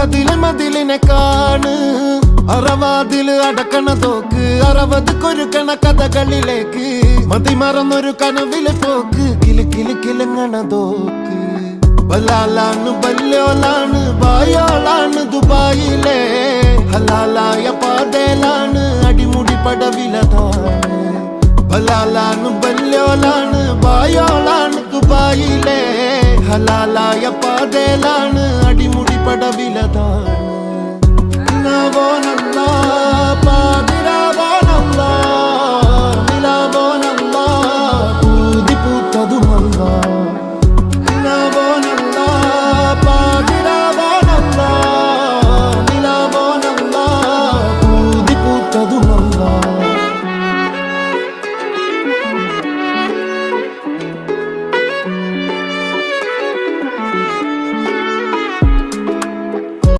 കോട്ടതിലെ മതിലിനെ കാണ് അറവാതില് അടക്കണ തോക്ക് 60 കൊരുക്കണ കഥകളിലേക്ക് മതിമറന്നൊരു കനവിലെ പോക്ക് കിലു കിലു കിലുങ്ങണ തോക്ക് ബലാലാണ് ബല്യോലാണ് ബായോളാണ് ദുബായിലെ ഹലാലായ പാതയിലാണ് അടിമുടി പടവിലതാണ് ബലാലാണ് ബല്യോലാണ് ബായോളാണ് ദുബായിലെ ഹലാലായ പാതയിലാണ് അടിമുടി പടവിലതാണ്